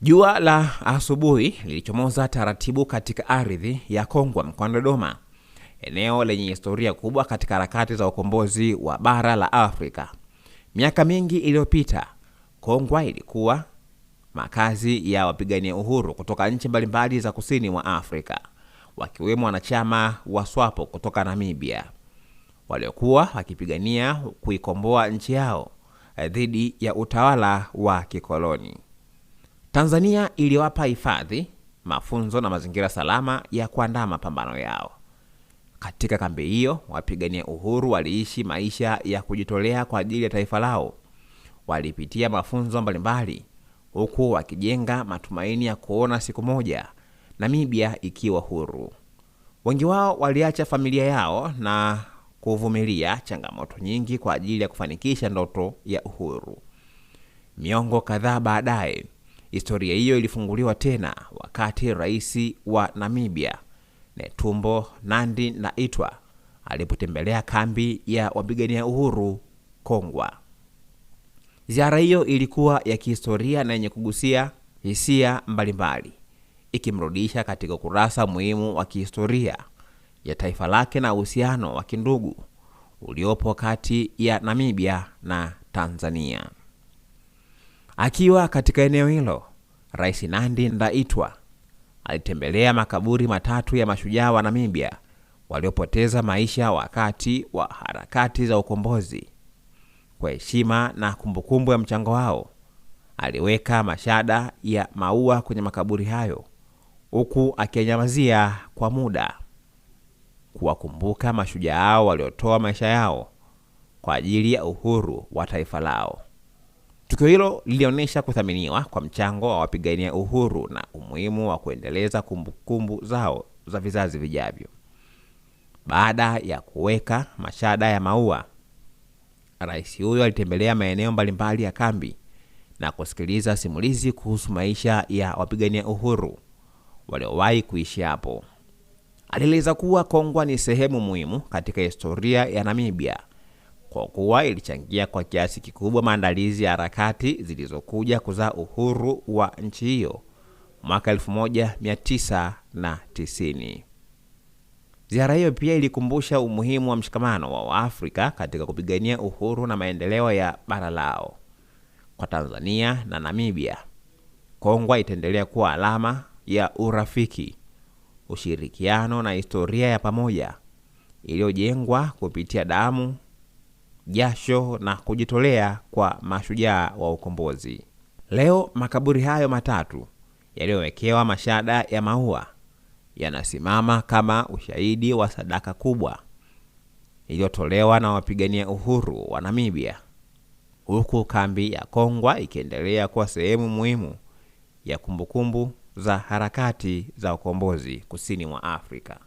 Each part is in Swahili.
Jua la asubuhi lilichomoza taratibu katika ardhi ya Kongwa mkoani Dodoma, eneo lenye historia kubwa katika harakati za ukombozi wa bara la Afrika. Miaka mingi iliyopita, Kongwa ilikuwa makazi ya wapigania uhuru kutoka nchi mbalimbali za kusini mwa Afrika, wakiwemo wanachama wa SWAPO kutoka Namibia, waliokuwa wakipigania kuikomboa nchi yao dhidi ya utawala wa kikoloni. Tanzania iliwapa hifadhi, mafunzo na mazingira salama ya kuandaa mapambano yao. Katika kambi hiyo, wapigania uhuru waliishi maisha ya kujitolea kwa ajili ya taifa lao. Walipitia mafunzo mbalimbali, huku wakijenga matumaini ya kuona siku moja Namibia ikiwa huru. Wengi wao waliacha familia yao na kuvumilia changamoto nyingi kwa ajili ya kufanikisha ndoto ya uhuru. Miongo kadhaa baadaye, historia hiyo ilifunguliwa tena wakati rais wa Namibia, Netumbo Nandi-Ndaitwah, alipotembelea kambi ya wapigania uhuru Kongwa. Ziara hiyo ilikuwa ya kihistoria na yenye kugusia hisia mbalimbali, ikimrudisha katika ukurasa muhimu wa kihistoria ya taifa lake na uhusiano wa kindugu uliopo kati ya Namibia na Tanzania. Akiwa katika eneo hilo, Rais Nandi-Ndaitwah alitembelea makaburi matatu ya mashujaa wa Namibia waliopoteza maisha wakati wa harakati za ukombozi. Kwa heshima na kumbukumbu ya mchango wao, aliweka mashada ya maua kwenye makaburi hayo, huku akinyamazia kwa muda kuwakumbuka mashujaa hao waliotoa maisha yao kwa ajili ya uhuru wa taifa lao. Tukio hilo lilionyesha kuthaminiwa kwa mchango wa wapigania uhuru na umuhimu wa kuendeleza kumbukumbu zao za vizazi vijavyo. Baada ya kuweka mashada ya maua, rais huyo alitembelea maeneo mbalimbali ya kambi na kusikiliza simulizi kuhusu maisha ya wapigania uhuru waliowahi kuishi hapo. Alieleza kuwa Kongwa ni sehemu muhimu katika historia ya Namibia, kwa kuwa ilichangia kwa kiasi kikubwa maandalizi ya harakati zilizokuja kuzaa uhuru wa nchi hiyo mwaka 1990. Ziara hiyo pia ilikumbusha umuhimu wa mshikamano wa Afrika katika kupigania uhuru na maendeleo ya bara lao. Kwa Tanzania na Namibia, Kongwa itaendelea kuwa alama ya urafiki, ushirikiano na historia ya pamoja iliyojengwa kupitia damu, jasho na kujitolea kwa mashujaa wa ukombozi. Leo makaburi hayo matatu yaliyowekewa mashada ya maua yanasimama kama ushahidi wa sadaka kubwa iliyotolewa na wapigania uhuru wa Namibia, huku kambi ya Kongwa ikiendelea kuwa sehemu muhimu ya kumbukumbu za harakati za ukombozi kusini mwa Afrika.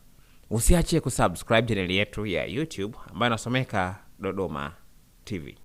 Usiache kusubscribe channel yetu ya YouTube ambayo inasomeka Dodoma TV.